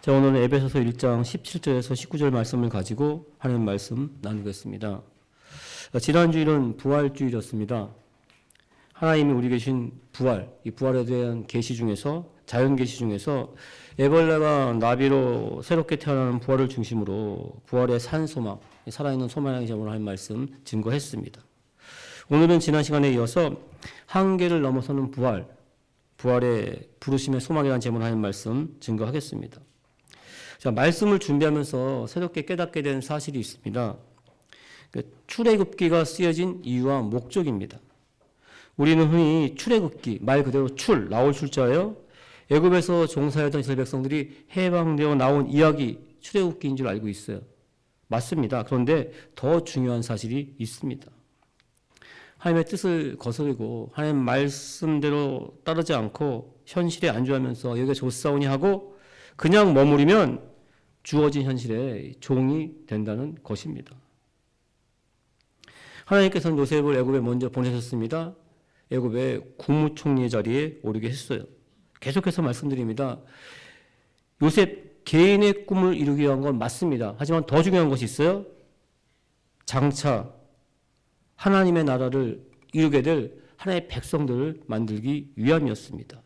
자, 오늘은 에베소서 1장 17절에서 19절 말씀을 가지고 하나님 말씀 나누겠습니다. 지난주일은 부활주일이었습니다. 하나님이 우리에게 주신 부활, 이 부활에 대한 계시 중에서, 자연 계시 중에서 애벌레가 나비로 새롭게 태어나는 부활을 중심으로 부활의 산 소망, 살아있는 소망의 점으로 하나님 말씀 증거했습니다. 오늘은 지난 시간에 이어서 한계를 넘어서는 부활, 부활의 부르심의 소망이라는 제목으로 하나님 말씀 증거하겠습니다. 자, 말씀을 준비하면서 새롭게 깨닫게 된 사실이 있습니다. 출애굽기가 쓰여진 이유와 목적입니다. 우리는 흔히 출애굽기, 말 그대로 나올 출자예요. 애굽에서 종사하던 이스라엘 백성들이 해방되어 나온 이야기, 출애굽기인 줄 알고 있어요. 맞습니다. 그런데 더 중요한 사실이 있습니다. 하나님의 뜻을 거스르고 하나님 말씀대로 따르지 않고 현실에 안주하면서 여기가 좋사오니 하고 그냥 머무르면 주어진 현실에 종이 된다는 것입니다. 하나님께서는 요셉을 애굽에 먼저 보내셨습니다. 애굽의 국무총리 자리에 오르게 했어요. 계속해서 말씀드립니다. 요셉 개인의 꿈을 이루기 위한 건 맞습니다. 하지만 더 중요한 것이 있어요. 장차 하나님의 나라를 이루게 될 하나님의 백성들을 만들기 위함이었습니다.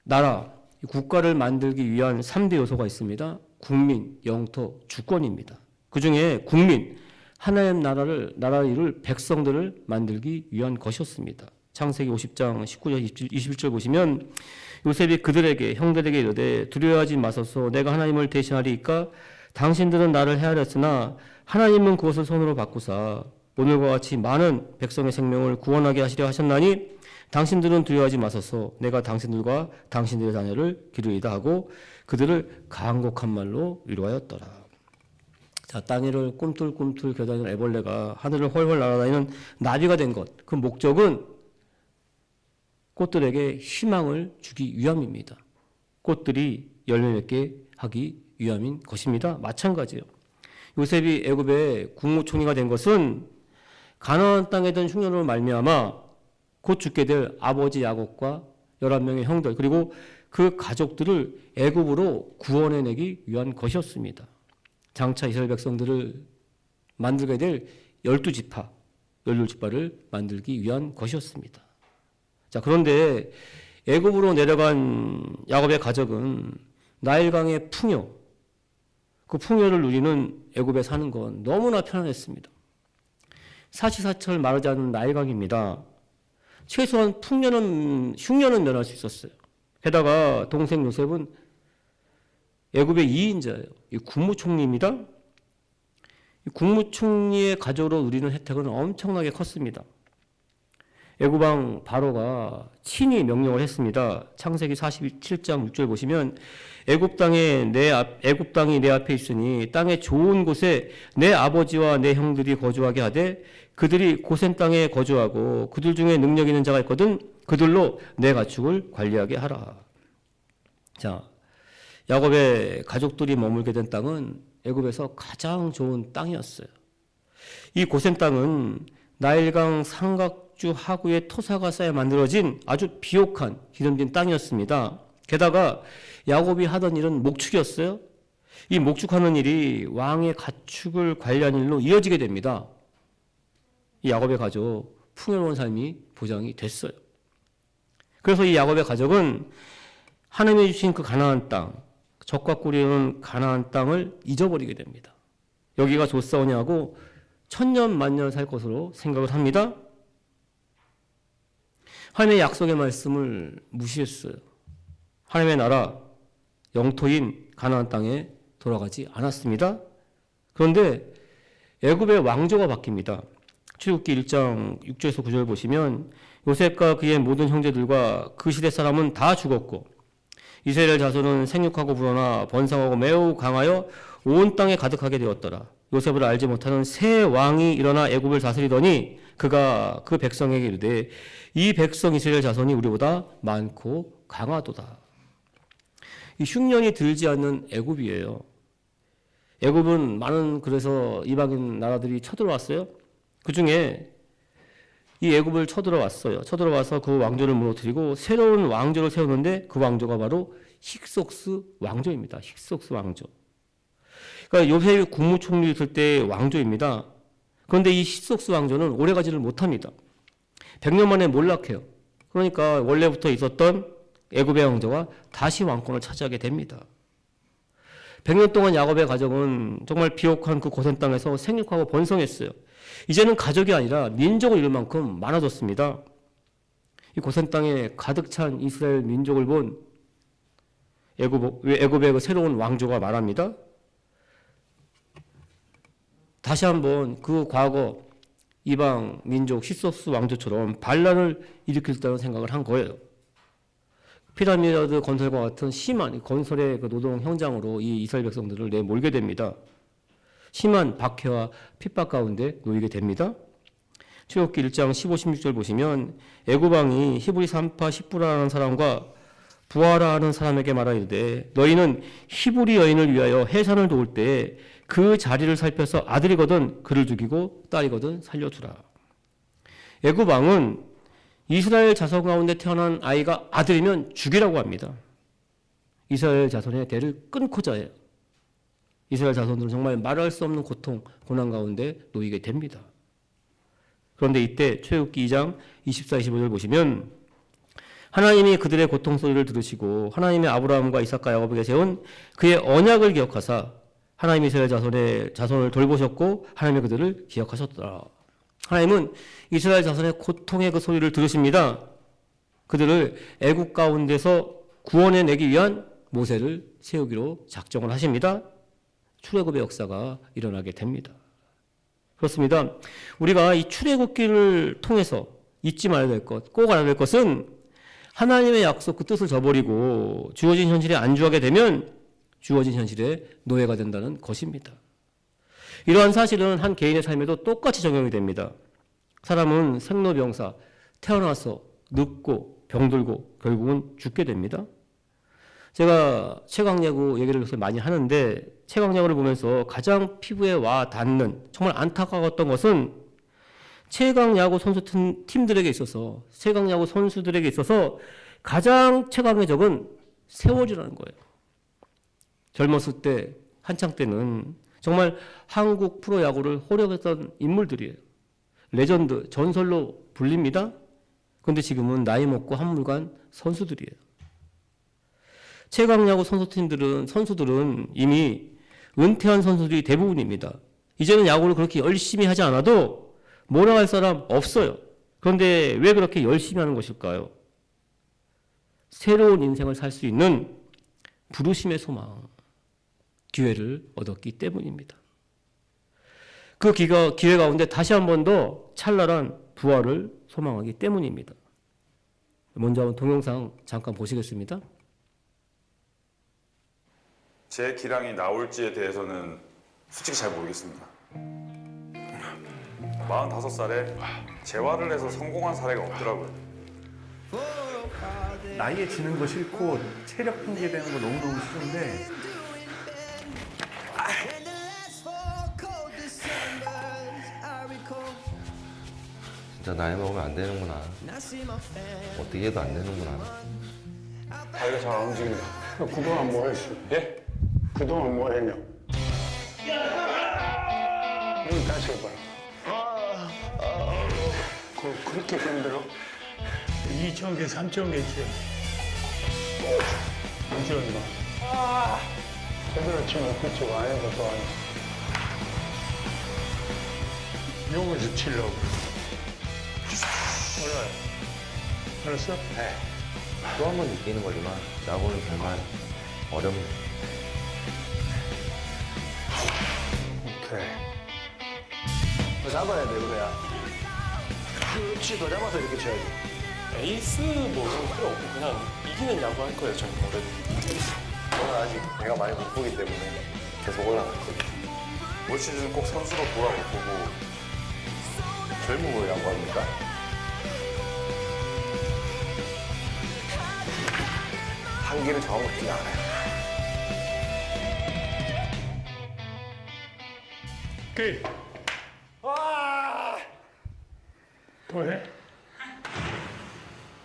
나라, 국가를 만들기 위한 3대 요소가 있습니다. 국민, 영토, 주권입니다. 그 중에 국민, 하나님 나라를 이룰 백성들을 만들기 위한 것이었습니다. 창세기 50장 19절 21절 보시면 요셉이 그들에게 형들에게 이르되 두려워하지 마소서 내가 하나님을 대신하리이까 당신들은 나를 헤아렸으나 하나님은 그것을 손으로 바꾸사 오늘과 같이 많은 백성의 생명을 구원하게 하시려 하셨나니 당신들은 두려워하지 마소서 내가 당신들과 당신들의 자녀를 기르리이다 하고 그들을 간곡한 말로 위로하였더라. 자, 땅 위를 꿈틀꿈틀 겨다니는 애벌레가 하늘을 훨훨 날아다니는 나비가 된 것, 그 목적은 꽃들에게 희망을 주기 위함입니다. 꽃들이 열매 맺게 하기 위함인 것입니다. 마찬가지예요. 요셉이 애굽의 국무총리가 된 것은 가나안 땅에 든 흉년으로 말미암아 곧 죽게 될 아버지 야곱과 11명의 형들 그리고 그 가족들을 애굽으로 구원해내기 위한 것이었습니다. 장차 이스라엘 백성들을 만들게 될 12지파, 12지파를 만들기 위한 것이었습니다. 자, 그런데 애굽으로 내려간 야곱의 가족은 나일강의 풍요, 그 풍요를 누리는 애굽에 사는 건 너무나 편안했습니다. 사시사철 마르지 않는 나일강입니다. 최소한 흉년은 면할 수 있었어요. 게다가 동생 요셉은 애굽의 2인자예요. 이 국무총리입니다. 이 국무총리의 가족으로 누리는 혜택은 엄청나게 컸습니다. 애굽왕 바로가 친히 명령을 했습니다. 창세기 47장 6절 보시면 애굽 땅이 내 앞에 있으니 땅의 좋은 곳에 내 아버지와 내 형들이 거주하게 하되 그들이 고센 땅에 거주하고 그들 중에 능력 있는 자가 있거든 그들로 내 가축을 관리하게 하라. 자, 야곱의 가족들이 머물게 된 땅은 애굽에서 가장 좋은 땅이었어요. 이 고센 땅은 나일강 삼각주 하구에 토사가 쌓여 만들어진 아주 비옥한 기름진 땅이었습니다. 게다가 야곱이 하던 일은 목축이었어요. 이 목축하는 일이 왕의 가축을 관리하는 일로 이어지게 됩니다. 이 야곱의 가족 풍요로운 삶이 보장이 됐어요. 그래서 이 야곱의 가족은 하나님이 주신 그 가나안 땅, 적과 꿀이는 가나안 땅을 잊어버리게 됩니다. 여기가 좋사오냐고 천년 만년 살 것으로 생각을 합니다. 하나님의 약속의 말씀을 무시했어요. 하나님의 나라, 영토인 가나안 땅에 돌아가지 않았습니다. 그런데 애굽의 왕조가 바뀝니다. 출애굽기 1장 6절에서 9절 보시면 요셉과 그의 모든 형제들과 그 시대 사람은 다 죽었고 이스라엘 자손은 생육하고 불어나 번성하고 매우 강하여 온 땅에 가득하게 되었더라. 요셉을 알지 못하는 새 왕이 일어나 애굽을 다스리더니 그가 그 백성에게 이르되 이 백성 이스라엘 자손이 우리보다 많고 강하도다. 이 흉년이 들지 않는 애굽이에요. 애굽은 많은 그래서 이방인 나라들이 쳐들어왔어요. 그 중에 이 애굽을 쳐들어왔어요. 쳐들어와서 그 왕조를 무너뜨리고 새로운 왕조를 세우는데 그 왕조가 바로 힉속스 왕조입니다. 힉속스 왕조. 그러니까 요셉이 국무총리 있을 때 왕조입니다. 그런데 이 힉속스 왕조는 오래가지를 못합니다. 100년 만에 몰락해요. 그러니까 원래부터 있었던 애굽의 왕조가 다시 왕권을 차지하게 됩니다. 100년 동안 야곱의 가정은 정말 비옥한 그 고센 땅에서 생육하고 번성했어요. 이제는 가족이 아니라 민족을 이룰 만큼 많아졌습니다. 이 고센 땅에 가득 찬 이스라엘 민족을 본 애굽의 그 새로운 왕조가 말합니다. 다시 한번 그 과거 이방 민족 힉속스 왕조처럼 반란을 일으킬 생각을 한 거예요. 피라미드 건설과 같은 심한 건설의 그 노동 현장으로 이 이스라엘 백성들을 내몰게 됩니다. 심한 박해와 핍박 가운데 놓이게 됩니다. 출애굽기 1장 15, 16절 보시면 애굽 왕이 히브리 산파 십부라는 사람과 부하라 는 사람에게 말하이르되 너희는 히브리 여인을 위하여 해산을 도울 때에 그 자리를 살펴서 아들이거든 그를 죽이고 딸이거든 살려주라. 애굽 왕은 이스라엘 자손 가운데 태어난 아이가 아들이면 죽이라고 합니다. 이스라엘 자손의 대를 끊고자 해요. 이스라엘 자손들은 정말 말할 수 없는 고통, 고난 가운데 놓이게 됩니다. 그런데 이때 출애굽기 2장 24, 25절 보시면 하나님이 그들의 고통 소리를 들으시고 하나님의 아브라함과 이삭과 야곱에게 세운 그의 언약을 기억하사 하나님이 이스라엘 자손을 돌보셨고 하나님이 그들을 기억하셨더라. 하나님은 이스라엘 자손의 고통의 그 소리를 들으십니다. 그들을 애국 가운데서 구원해내기 위한 모세를 세우기로 작정을 하십니다. 출애굽의 역사가 일어나게 됩니다. 그렇습니다. 우리가 이 출애굽기를 통해서 잊지 말아야 될 것, 꼭 알아야 될 것은 하나님의 약속 그 뜻을 저버리고 주어진 현실에 안주하게 되면 주어진 현실에 노예가 된다는 것입니다. 이러한 사실은 한 개인의 삶에도 똑같이 적용이 됩니다. 사람은 생로병사, 태어나서 늙고 병들고 결국은 죽게 됩니다. 제가 최강야구 얘기를 요새 많이 하는데 최강야구를 보면서 가장 피부에 와 닿는 정말 안타까웠던 것은 최강야구 선수 팀들에게 있어서 최강야구 선수들에게 있어서 가장 최강의 적은 세월이라는 거예요. 젊었을 때 한창 때는 정말 한국 프로야구를 호령했던 인물들이에요. 레전드, 전설로 불립니다. 그런데 지금은 나이 먹고 한물간 선수들이에요. 최강야구 선수들은 이미 은퇴한 선수들이 대부분입니다. 이제는 야구를 그렇게 열심히 하지 않아도 몰아갈 사람 없어요. 그런데 왜 그렇게 열심히 하는 것일까요? 새로운 인생을 살 수 있는 부르심의 소망, 기회를 얻었기 때문입니다. 그 기회 가운데 다시 한 번 더 찬란한 부활을 소망하기 때문입니다. 먼저 한번 동영상 잠깐 보시겠습니다. 제 기량이 나올지에 대해서는 솔직히 잘 모르겠습니다. 45살에 재활을 해서 성공한 사례가 없더라고요. 나이에 지는 거 싫고 체력 핑계되는 거 너무너무 싫은데 진짜 나이 먹으면 안 되는구나. 어떻게 해도 안 되는구나. 다리가 잘 안 움직인다. 그동안 뭐 했어? 예? 그동안 뭐 했냐? 여기 다시 해봐라. 그렇게 힘들어? 2,000개, 3,000개씩. 언제 얼마? 제대로 치면 그쪽 안에서 또 안 해. 여기서 치려고. 올라요. 알았어? 네. 또 한 번 느끼는 거지만 야구는 정말 어렵네. 오케이. 더 잡아야 돼, 그래야. 그렇지, 더 잡아서 이렇게 쳐야지. 에이스 뭐 필요 없고 그냥 이기는 야구 할 거예요 저는 올해. 저는 아직 내가 많이 못 보기 때문에 계속 올라갈 거예요. 올 시즌 꼭 선수로 돌아올 거고 젊음을 양보합니까? 한계를 정확히 알아요. 오케이. 또 해?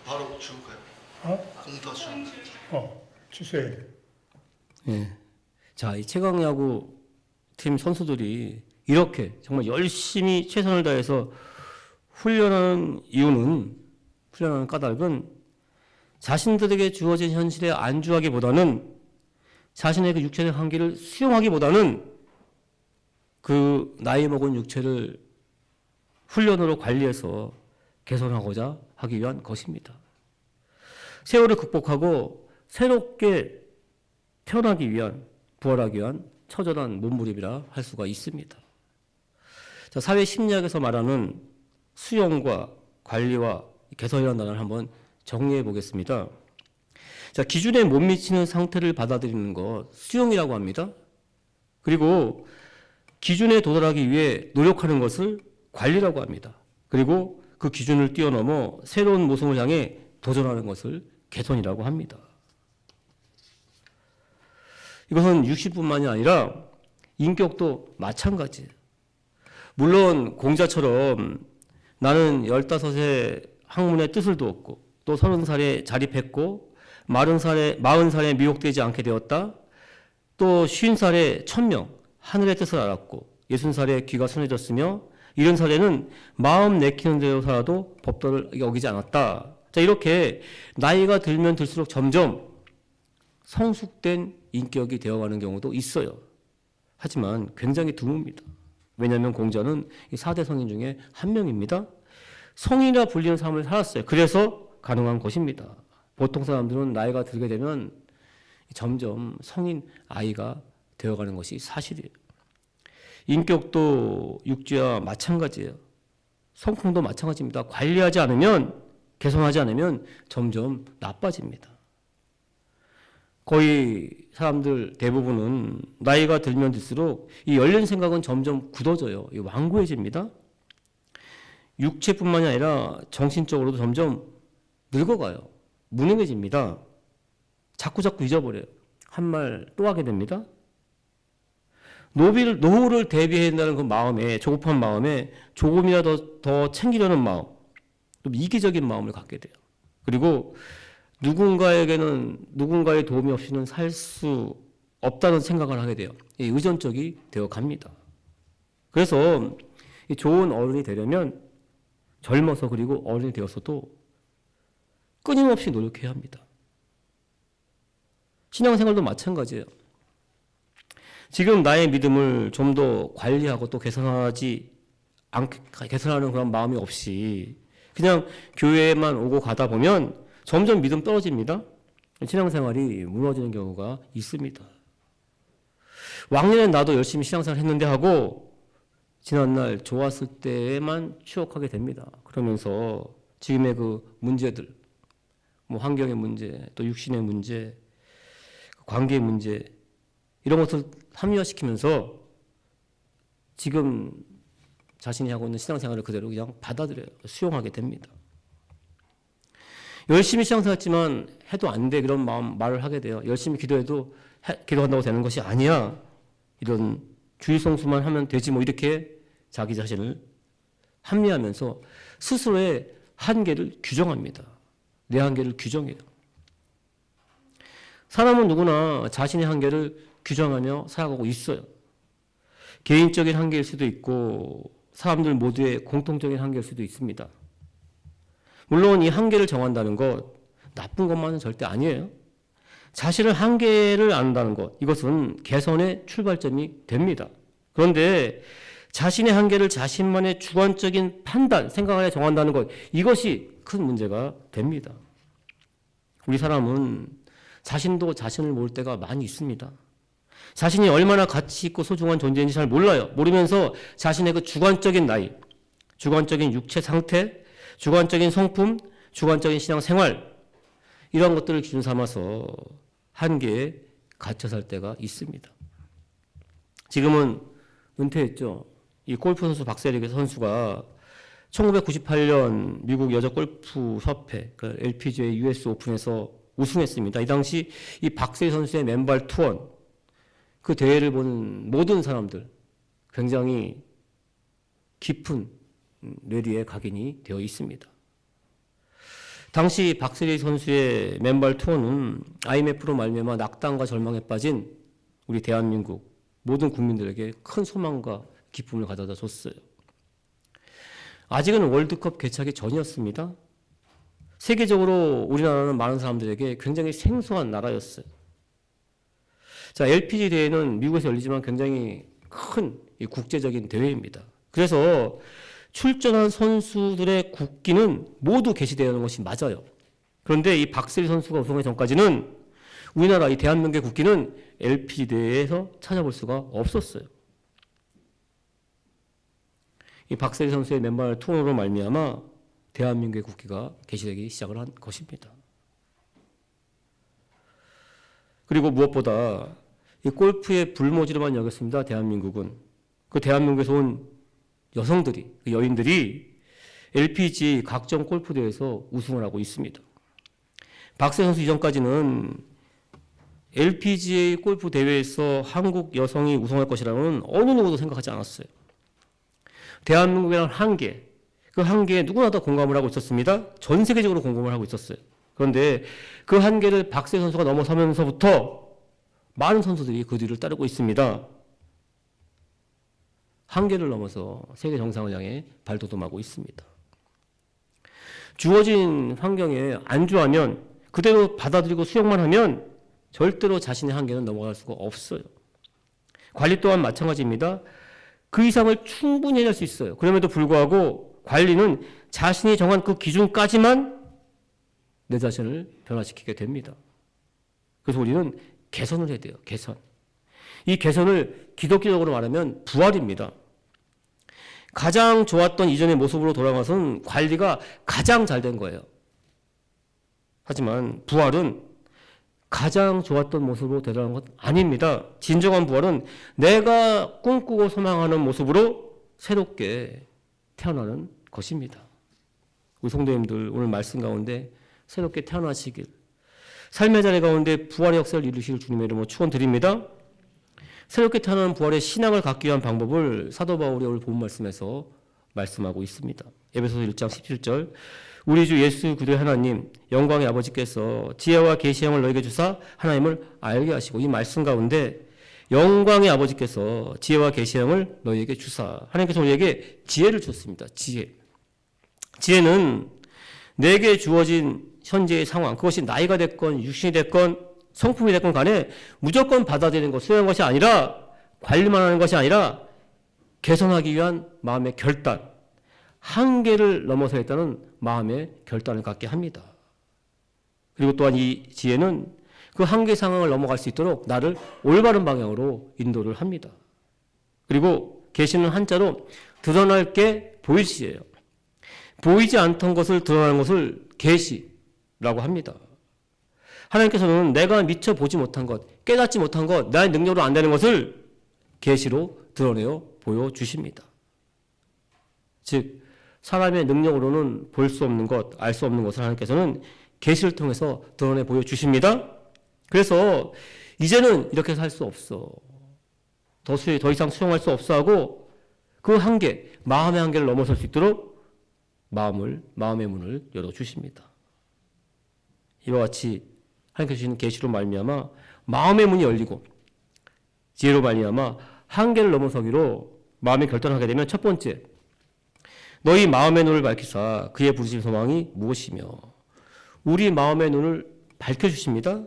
바로 줄까요? 공터 줄. 주세요. 예. 자, 이 최강야구 팀 선수들이 이렇게 정말 열심히 최선을 다해서 훈련하는 까닭은 자신들에게 주어진 현실에 안주하기보다는 자신의 그 육체적 한계를 수용하기보다는 그 나이 먹은 육체를 훈련으로 관리해서 개선하고자 하기 위한 것입니다. 세월을 극복하고 새롭게 태어나기 위한, 부활하기 위한 처절한 몸부림이라 할 수가 있습니다. 자, 사회 심리학에서 말하는 수용과 관리와 개선이라는 단어를 한번 정리해 보겠습니다. 자, 기준에 못 미치는 상태를 받아들이는 것, 수용이라고 합니다. 그리고 기준에 도달하기 위해 노력하는 것을 관리라고 합니다. 그리고 그 기준을 뛰어넘어 새로운 모습을 향해 도전하는 것을 개선이라고 합니다. 이것은 육신뿐만이 아니라 인격도 마찬가지예요. 물론 공자처럼 나는 15세 학문의 뜻을 두었고 또 30살에 자립했고 40살에 미혹되지 않게 되었다. 또 50살에 천명 하늘의 뜻을 알았고 60살에 귀가 순해졌으며 70살에는 마음 내키는 대로 살아도 법도를 어기지 않았다. 자, 이렇게 나이가 들면 들수록 점점 성숙된 인격이 되어가는 경우도 있어요. 하지만 굉장히 드뭅니다. 왜냐하면 공자는 이 4대 성인 중에 한 명입니다. 성인이라 불리는 삶을 살았어요. 그래서 가능한 것입니다. 보통 사람들은 나이가 들게 되면 점점 성인 아이가 되어가는 것이 사실이에요. 인격도 육지와 마찬가지예요. 성품도 마찬가지입니다. 관리하지 않으면, 개선하지 않으면 점점 나빠집니다. 거의 사람들 대부분은 나이가 들면 들수록 이 열린 생각은 점점 굳어져요. 완고해집니다. 육체뿐만이 아니라 정신적으로도 점점 늙어가요. 무능해집니다. 자꾸 잊어버려요. 한 말 또 하게 됩니다. 노후를 대비해야 된다는 그 마음에, 조급한 마음에 조금이라도 더 챙기려는 마음, 좀 이기적인 마음을 갖게 돼요. 그리고 누군가의 도움이 없이는 살 수 없다는 생각을 하게 돼요. 의존적이 되어 갑니다. 그래서 좋은 어른이 되려면 젊어서 그리고 어른이 되었어도 끊임없이 노력해야 합니다. 신앙생활도 마찬가지예요. 지금 나의 믿음을 좀 더 관리하고 또 개선하는 그런 마음이 없이 그냥 교회에만 오고 가다 보면 점점 믿음 떨어집니다. 신앙생활이 무너지는 경우가 있습니다. 왕년엔 나도 열심히 신앙생활 했는데 하고 지난날 좋았을 때에만 추억하게 됩니다. 그러면서 지금의 그 문제들, 환경의 문제, 또 육신의 문제, 관계의 문제 이런 것을 합리화시키면서 지금 자신이 하고 있는 신앙생활을 그대로 그냥 받아들여요. 수용하게 됩니다. 열심히 신앙생활했지만 해도 안 돼 그런 말을 하게 돼요. 열심히 기도한다고 되는 것이 아니야. 이런 주의성수만 하면 되지 이렇게 자기 자신을 합리하면서 스스로의 한계를 규정합니다. 내 한계를 규정해요. 사람은 누구나 자신의 한계를 규정하며 살아가고 있어요. 개인적인 한계일 수도 있고 사람들 모두의 공통적인 한계일 수도 있습니다. 물론 이 한계를 정한다는 것 나쁜 것만은 절대 아니에요. 자신의 한계를 안다는 것 이것은 개선의 출발점이 됩니다. 그런데 자신의 한계를 자신만의 주관적인 판단, 생각 안에 정한다는 것 이것이 큰 문제가 됩니다. 우리 사람은 자신도 자신을 모를 때가 많이 있습니다. 자신이 얼마나 가치 있고 소중한 존재인지 잘 몰라요. 모르면서 자신의 그 주관적인 나이, 주관적인 육체 상태, 주관적인 성품, 주관적인 신앙 생활 이런 것들을 기준 삼아서 한계에 갇혀 살 때가 있습니다. 지금은 은퇴했죠. 이 골프 선수 박세리 선수가 1998년 미국 여자 골프 협회 LPGA US 오픈에서 우승했습니다. 이 당시 이 박세리 선수의 맨발 투혼 그 대회를 보는 모든 사람들 굉장히 깊은 뇌리에 각인이 되어 있습니다. 당시 박세리 선수의 맨발 투어는 IMF로 말미암아 낙담과 절망에 빠진 우리 대한민국 모든 국민들에게 큰 소망과 기쁨을 가져다 줬어요. 아직은 월드컵 개최하기 전이었습니다. 세계적으로 우리나라는 많은 사람들에게 굉장히 생소한 나라였어요. 자, LPG 대회는 미국에서 열리지만 굉장히 큰 국제적인 대회입니다. 그래서 출전한 선수들의 국기는 모두 게시되어 있는 것이 맞아요. 그런데 이 박세리 선수가 우승하기 전까지는 우리나라 이 대한민국의 국기는 LPG 대회에서 찾아볼 수가 없었어요. 이 박세리 선수의 맨발 투어로 말미암아 대한민국의 국기가 게시되기 시작을 한 것입니다. 그리고 무엇보다 이 골프의 불모지로만 여겼습니다. 대한민국은. 그 대한민국에서 온 여성들이, 그 여인들이 LPG 각종 골프 대회에서 우승을 하고 있습니다. 박세리 선수 이전까지는 LPGA 골프 대회에서 한국 여성이 우승할 것이라고는 어느 누구도 생각하지 않았어요. 대한민국이라는 한계, 그 한계에 누구나 다 공감을 하고 있었습니다. 전 세계적으로 공감을 하고 있었어요. 그런데 그 한계를 박세리 선수가 넘어서면서부터 많은 선수들이 그 뒤를 따르고 있습니다. 한계를 넘어서 세계 정상을 향해 발돋움하고 있습니다. 주어진 환경에 안주하면 그대로 받아들이고 수용만 하면 절대로 자신의 한계는 넘어갈 수가 없어요. 관리 또한 마찬가지입니다. 그 이상을 충분히 해낼 수 있어요. 그럼에도 불구하고 관리는 자신이 정한 그 기준까지만 내 자신을 변화시키게 됩니다. 그래서 우리는 개선을 해야 돼요. 개선. 이 개선을 기독교적으로 말하면 부활입니다. 가장 좋았던 이전의 모습으로 돌아가서는 관리가 가장 잘 된 거예요. 하지만 부활은 가장 좋았던 모습으로 되돌아가는 것 아닙니다. 진정한 부활은 내가 꿈꾸고 소망하는 모습으로 새롭게 태어나는 것입니다. 우리 성도님들 오늘 말씀 가운데 새롭게 태어나시길, 삶의 자리 가운데 부활의 역사를 이루실 주님의 이름으로 축원드립니다. 새롭게 태어나는 부활의 신앙을 갖기 위한 방법을 사도 바울이 오늘 본 말씀에서 말씀하고 있습니다. 에베소서 1장 17절, 우리 주 예수 그리스도의 하나님 영광의 아버지께서 지혜와 계시형을 너에게 주사 하나님을 알게 하시고, 이 말씀 가운데 영광의 아버지께서 지혜와 계시형을 너에게 주사, 하나님께서 우리에게 지혜를 줬습니다. 지혜는 내게 주어진 현재의 상황, 그것이 나이가 됐건 육신이 됐건 성품이 됐건 간에 무조건 받아들이는 것, 수용하는 것이 아니라, 관리만 하는 것이 아니라 개선하기 위한 마음의 결단, 한계를 넘어서 했다는 마음의 결단을 갖게 합니다. 그리고 또한 이 지혜는 그 한계 상황을 넘어갈 수 있도록 나를 올바른 방향으로 인도를 합니다. 그리고 계시는 한자로 드러날 게 보이시예요. 보이지 않던 것을 드러나는 것을 계시라고 합니다. 하나님께서는 내가 미처 보지 못한 것, 깨닫지 못한 것, 나의 능력으로 안 되는 것을 계시로 드러내어 보여주십니다. 즉 사람의 능력으로는 볼 수 없는 것, 알 수 없는 것을 하나님께서는 계시를 통해서 드러내 보여주십니다. 그래서 이제는 이렇게 살 수 없어, 더 이상 수용할 수 없어 하고 그 한계, 마음의 한계를 넘어설 수 있도록 마음의 문을 열어주십니다. 이와 같이 하나님께서 주시는 계시로 말미암아 마음의 문이 열리고 지혜로 말미암아 한계를 넘어서기로 마음의 결단하게 되면, 첫 번째, 너희 마음의 눈을 밝히사 그의 부르심 소망이 무엇이며, 우리 마음의 눈을 밝혀주십니다.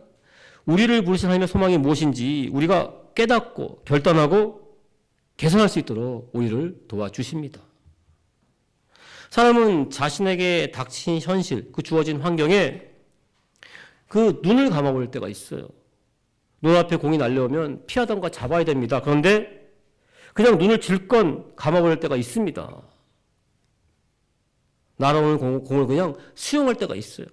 우리를 부르신 하나님의 소망이 무엇인지 우리가 깨닫고 결단하고 개선할 수 있도록 우리를 도와주십니다. 사람은 자신에게 닥친 현실, 그 주어진 환경에 그 눈을 감아볼 때가 있어요. 눈앞에 공이 날려오면 피하던가 잡아야 됩니다. 그런데 그냥 눈을 질건 감아볼 때가 있습니다. 날아오는 공을 그냥 수용할 때가 있어요.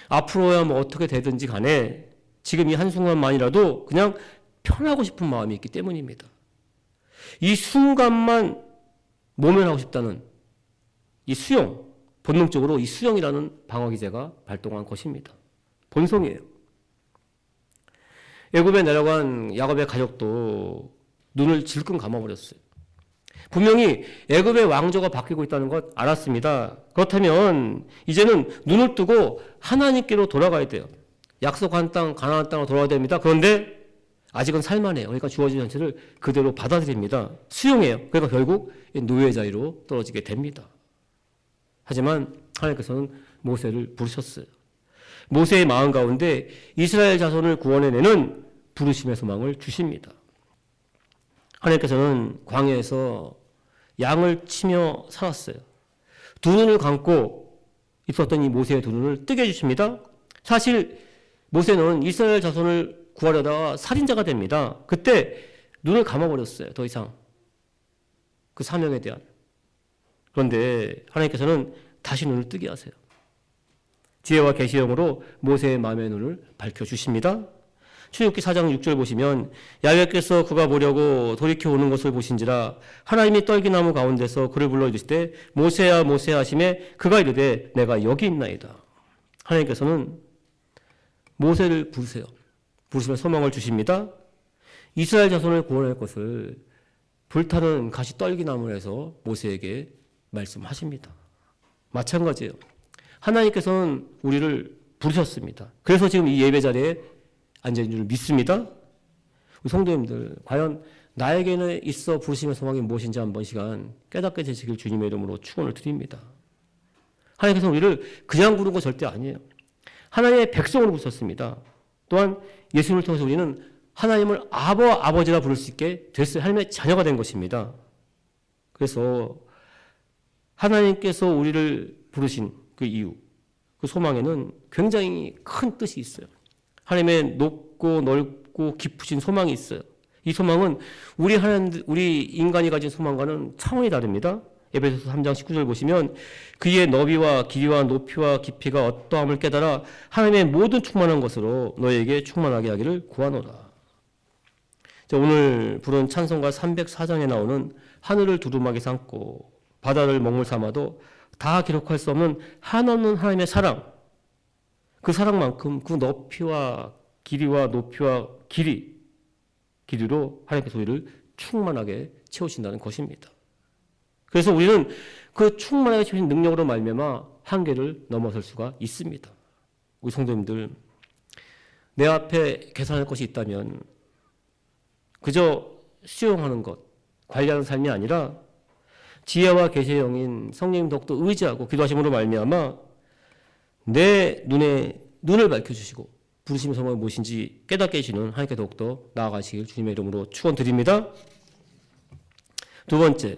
앞으로야 뭐 어떻게 되든지 간에 지금 이 한순간만이라도 그냥 편하고 싶은 마음이 있기 때문입니다. 이 순간만 모면하고 싶다는 이 수용, 본능적으로 이 수용이라는 방어기제가 발동한 것입니다. 본성이에요. 애굽에 내려간 야곱의 가족도 눈을 질끈 감아버렸어요. 분명히 애굽의 왕조가 바뀌고 있다는 것 알았습니다. 그렇다면 이제는 눈을 뜨고 하나님께로 돌아가야 돼요. 약속한 땅, 가나안 땅으로 돌아가야 됩니다. 그런데 아직은 살만해요. 그러니까 주어진 현실을 그대로 받아들입니다. 수용해요. 그러니까 결국 노예 자리로 떨어지게 됩니다. 하지만 하나님께서는 모세를 부르셨어요. 모세의 마음 가운데 이스라엘 자손을 구원해내는 부르심의 소망을 주십니다. 하나님께서는 광야에서 양을 치며 살았어요. 두 눈을 감고 있었던 이 모세의 두 눈을 뜨게 해주십니다. 사실 모세는 이스라엘 자손을 구하려다가 살인자가 됩니다. 그때 눈을 감아버렸어요. 더 이상 그 사명에 대한. 그런데 하나님께서는 다시 눈을 뜨게 하세요. 지혜와 계시형으로 모세의 마음의 눈을 밝혀주십니다. 출애굽기 4장 6절 보시면 야훼께서 그가 보려고 돌이켜 오는 것을 보신지라 하나님이 떨기나무 가운데서 그를 불러 이르시되 모세야 모세야 하시매 그가 이르되 내가 여기 있나이다. 하나님께서는 모세를 부르세요. 부르시면 소망을 주십니다. 이스라엘 자손을 구원할 것을 불타는 가시 떨기나무에서 모세에게 말씀하십니다. 마찬가지예요. 하나님께서는 우리를 부르셨습니다. 그래서 지금 이 예배 자리에 앉아있는 줄 믿습니다. 우리 성도님들, 과연 나에게는 있어 부르심의 소망이 무엇인지 한번 시간 깨닫게 되시길 주님의 이름으로 축원을 드립니다. 하나님께서 우리를 그냥 부른 거 절대 아니에요. 하나님의 백성으로 부르셨습니다. 또한 예수님을 통해서 우리는 하나님을 아버지라 부를 수 있게 됐어요. 하나님의 자녀가 된 것입니다. 그래서 하나님께서 우리를 부르신 그 이유, 그 소망에는 굉장히 큰 뜻이 있어요. 하나님의 높고 넓고 깊으신 소망이 있어요. 이 소망은 우리 인간이 가진 소망과는 차원이 다릅니다. 에베소서 3장 19절 보시면 그의 너비와 길이와 높이와 깊이가 어떠함을 깨달아 하나님의 모든 충만한 것으로 너에게 충만하게 하기를 구하노라. 자, 오늘 부른 찬송가 304장에 나오는 하늘을 두루마기 삼고 바다를 먹물 삼아도 다 기록할 수 없는 한없는 하나님의 사랑, 그 사랑만큼 그 높이와 길이와 높이와 길이로 하나님께서 우리를 충만하게 채우신다는 것입니다. 그래서 우리는 그 충만하게 채우신 능력으로 말미암아 한계를 넘어설 수가 있습니다. 우리 성도님들, 내 앞에 계산할 것이 있다면 그저 수용하는 것, 관리하는 삶이 아니라 지혜와 계시의 영인 성령님 더욱더 의지하고 기도하심으로 말미암아 내 눈을 밝혀주시고 부르심의 소망이 무엇인지 깨닫게 해주시는 하나님께 더욱더 나아가시길 주님의 이름으로 축원드립니다. 두 번째,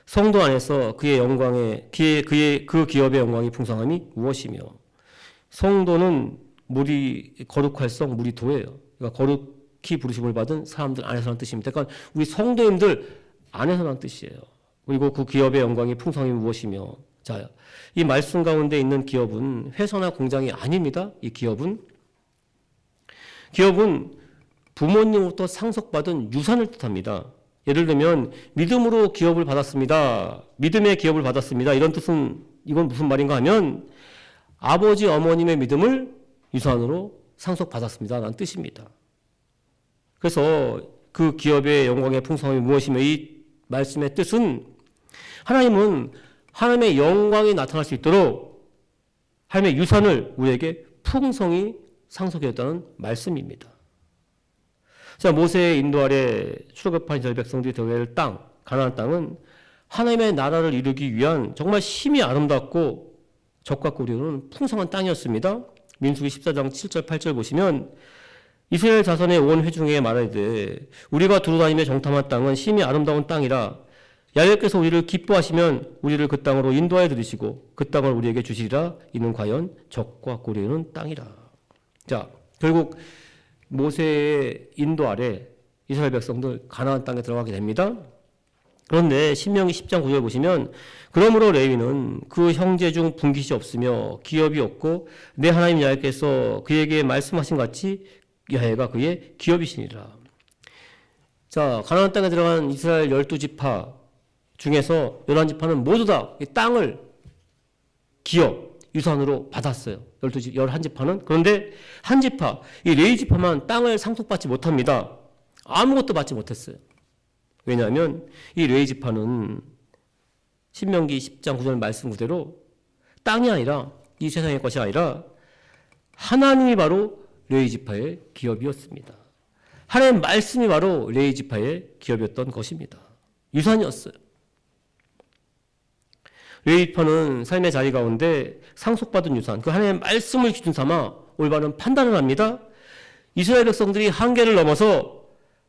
성도 안에서 그의 영광의 그 기업의 영광이 풍성함이 무엇이며, 성도는 거룩할성 무리도예요. 그러니까 거룩히 부르심을 받은 사람들 안에서라는 뜻입니다. 그러니까 우리 성도님들 안에서라는 뜻이에요. 그리고 그 기업의 영광이 풍성함이 무엇이며, 자, 이 말씀 가운데 있는 기업은 회사나 공장이 아닙니다. 이 기업은 부모님으로부터 상속받은 유산을 뜻합니다. 예를 들면 믿음으로 기업을 받았습니다. 믿음의 기업을 받았습니다. 이런 뜻은 이건 무슨 말인가 하면 아버지 어머님의 믿음을 유산으로 상속받았습니다 라는 뜻입니다. 그래서 그 기업의 영광의 풍성함이 무엇이며, 이 말씀의 뜻은 하나님은 하나님의 영광이 나타날 수 있도록 하나님의 유산을 우리에게 풍성히 상속했다는 말씀입니다. 자, 모세의 인도 아래 출애굽한 이스라엘 백성들이 들어갈 땅, 가나안 땅은 하나님의 나라를 이루기 위한 정말 힘이 아름답고 적과 이루는 풍성한 땅이었습니다. 민수기 14장 7절 8절 보시면 이스라엘 자손의 온 회중에게 말하되 우리가 두루다니며 정탐한 땅은 심히 아름다운 땅이라 야훼께서 우리를 기뻐하시면 우리를 그 땅으로 인도하여 들이시고 그 땅을 우리에게 주시리라. 이는 과연 적과 이루는 땅이라. 자, 결국 모세의 인도 아래 이스라엘 백성들 가나안 땅에 들어가게 됩니다. 그런데 신명기 10장 9절 보시면 그러므로 레위는 그 형제 중 분깃이 없으며 기업이 없고 내 하나님 야훼께서 그에게 말씀하신 같이 야훼가 그의 기업이시니라. 자, 가나안 땅에 들어간 이스라엘 12지파 중에서 11지파는 모두 다 이 땅을 기업, 유산으로 받았어요. 11지파는. 그런데 한 지파, 이 레위 지파만 땅을 상속받지 못합니다. 아무것도 받지 못했어요. 왜냐하면 이 레위 지파는 신명기 10장 9절 말씀 그대로 땅이 아니라 이 세상의 것이 아니라 하나님이 바로 레위 지파의 기업이었습니다. 하나님의 말씀이 바로 레위 지파의 기업이었던 것입니다. 유산이었어요. 레위 지파는 삶의 자리 가운데 상속받은 유산, 그 하나님의 말씀을 기준 삼아 올바른 판단을 합니다. 이스라엘 백성들이 한계를 넘어서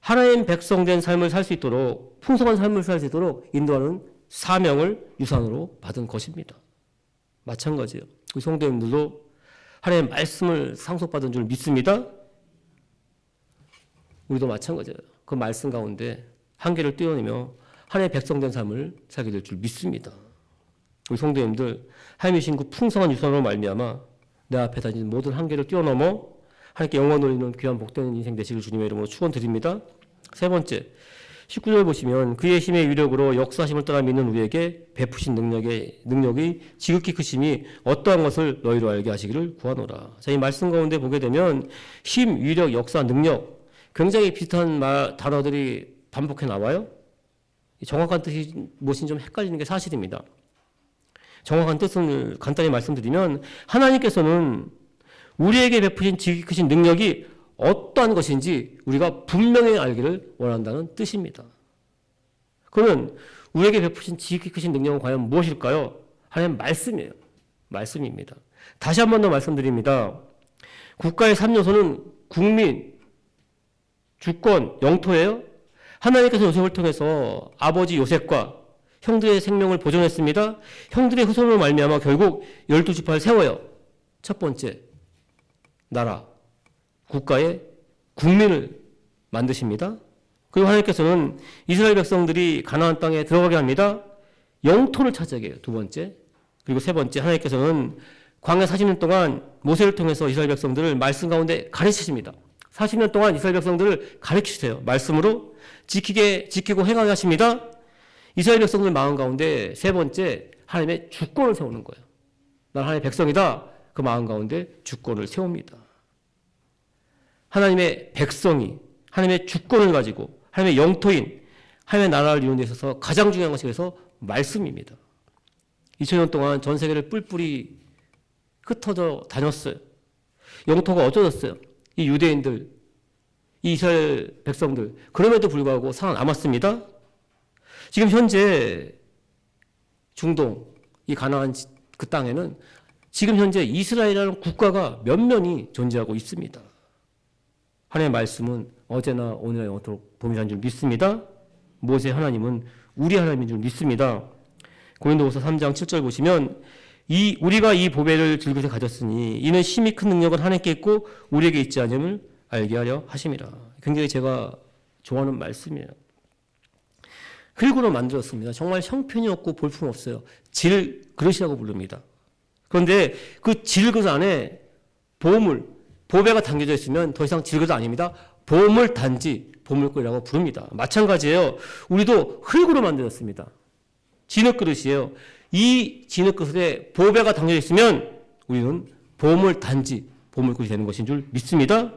하나님 백성된 삶을 살 수 있도록, 풍성한 삶을 살 수 있도록 인도하는 사명을 유산으로 받은 것입니다. 마찬가지예요. 우리 성도님들도 하나님의 말씀을 상속받은 줄 믿습니다. 우리도 마찬가지예요. 그 말씀 가운데 한계를 뛰어내며 하나님의 백성된 삶을 살게 될 줄 믿습니다. 우리 성도님들, 하나님이 주신 그 풍성한 유산으로 말미암아 내 앞에 다진 모든 한계를 뛰어넘어 하나님께 영원 돌리는 귀한 복된 인생 되시길 주님의 이름으로 축원드립니다. 세 번째, 19절 보시면 그의 힘의 위력으로 역사심을 따라 믿는 우리에게 베푸신 능력이 지극히 크심이 어떠한 것을 너희로 알게 하시기를 구하노라. 자, 이 말씀 가운데 보게 되면 힘, 위력, 역사, 능력 굉장히 비슷한 단어들이 반복해 나와요. 정확한 뜻이 무엇인지 좀 헷갈리는 게 사실입니다. 정확한 뜻을 간단히 말씀드리면 하나님께서는 우리에게 베푸신 지극히 크신 능력이 어떠한 것인지 우리가 분명히 알기를 원한다는 뜻입니다. 그는 우리에게 베푸신 지극히 크신 능력은 과연 무엇일까요? 하나님 말씀이에요. 말씀입니다. 다시 한 번 더 말씀드립니다. 국가의 3요소는 국민, 주권, 영토예요. 하나님께서 요셉을 통해서 아버지 요셉과 형들의 생명을 보존했습니다. 형들의 후손으로 말미암아 결국 12지파를 세워요. 첫 번째, 나라, 국가의 국민을 만드십니다. 그리고 하나님께서는 이스라엘 백성들이 가나안 땅에 들어가게 합니다. 영토를 차지하게 해요. 두 번째. 그리고 세 번째, 하나님께서는 광야 40년 동안 모세를 통해서 이스라엘 백성들을 말씀 가운데 가르치십니다. 40년 동안 이스라엘 백성들을 가르치세요. 말씀으로 지키고 행하게 하십니다. 이스라엘 백성들 마음 가운데 세 번째, 하나님의 주권을 세우는 거예요. 난 하나님의 백성이다. 그 마음 가운데 주권을 세웁니다. 하나님의 백성이 하나님의 주권을 가지고 하나님의 영토인 하나님의 나라를 이루는 데 있어서 가장 중요한 것이 그래서 말씀입니다. 2000년 동안 전 세계를 뿔뿔이 흩어져 다녔어요. 영토가 어쩌졌어요? 이 유대인들, 이 이스라엘 백성들, 그럼에도 불구하고 살아남았습니다. 지금 현재 중동, 이 가나안 그 땅에는 지금 현재 이스라엘이라는 국가가 면면이 존재하고 있습니다. 하나님의 말씀은 어제나 오늘나 영원토록 동일한 줄 믿습니다. 모세 하나님은 우리 하나님인 줄 믿습니다. 고린도후서 3장 7절 보시면 우리가 이 보배를 즐거이 가졌으니 이는 힘이 큰 능력은 하나님께 있고 우리에게 있지 않음을 알게 하려 하심이라. 굉장히 제가 좋아하는 말씀이에요. 흙으로 만들었습니다. 정말 형편이 없고 볼품 없어요. 질그릇이라고 부릅니다. 그런데 그 질그릇 안에 보배가 담겨져 있으면 더 이상 질그릇 아닙니다. 보물단지, 보물거리라고 부릅니다. 마찬가지예요. 우리도 흙으로 만들었습니다. 진흙그릇이에요. 이 진흙그릇에 보배가 담겨져 있으면 우리는 보물단지, 보물그릇이 되는 것인 줄 믿습니다.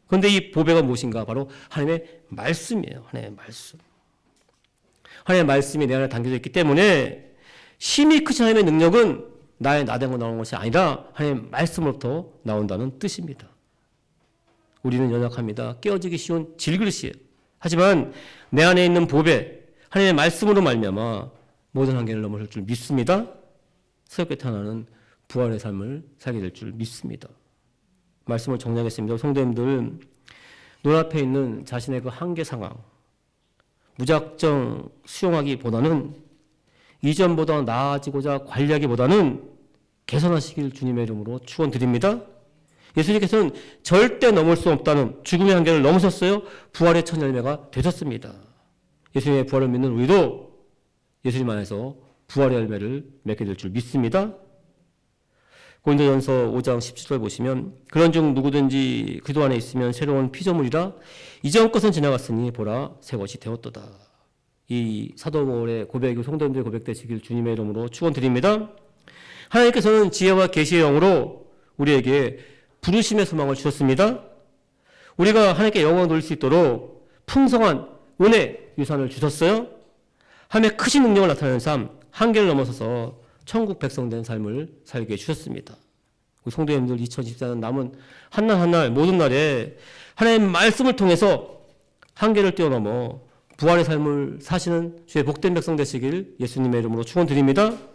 그런데 이 보배가 무엇인가? 바로 하나님의 말씀이에요. 하나님의 말씀. 하나님의 말씀이 내 안에 담겨져 있기 때문에 힘이 크신 하나님의 능력은 나의 나대고 나오는 것이 아니라 하나님의 말씀으로부터 나온다는 뜻입니다. 우리는 연약합니다. 깨어지기 쉬운 질그릇이에요. 하지만 내 안에 있는 보배, 하나님의 말씀으로 말미암아 모든 한계를 넘어설 줄 믿습니다. 새롭게 태어나는 부활의 삶을 살게 될 줄 믿습니다. 말씀을 정리하겠습니다. 성도님들, 눈앞에 있는 자신의 그 한계 상황, 무작정 수용하기보다는 이전보다 나아지고자 관리하기보다는 개선하시길 주님의 이름으로 축원드립니다. 예수님께서는 절대 넘을 수 없다는 죽음의 한계를 넘으셨어요. 부활의 첫 열매가 되셨습니다. 예수님의 부활을 믿는 우리도 예수님 안에서 부활의 열매를 맺게 될 줄 믿습니다. 고린도전서 5장 17절 보시면 그런즉 누구든지 그리스도 안에 있으면 새로운 피조물이라 이전 것은 지나갔으니 보라 새 것이 되었도다. 이 사도 바울의 고백이 성도님들의 고백되시길 주님의 이름으로 축원드립니다. 하나님께서는 지혜와 계시의 영으로 우리에게 부르심의 소망을 주셨습니다. 우리가 하나님께 영광을 돌릴 수 있도록 풍성한 은혜 유산을 주셨어요. 하나님의 크신 능력을 나타내는 삶, 한계를 넘어서서 천국 백성된 삶을 살게 해주셨습니다. 우리 성도님들 2024년 남은 한 날 한 날 모든 날에 하나님의 말씀을 통해서 한계를 뛰어넘어 부활의 삶을 사시는 주의 복된 백성 되시길 예수님의 이름으로 축원드립니다.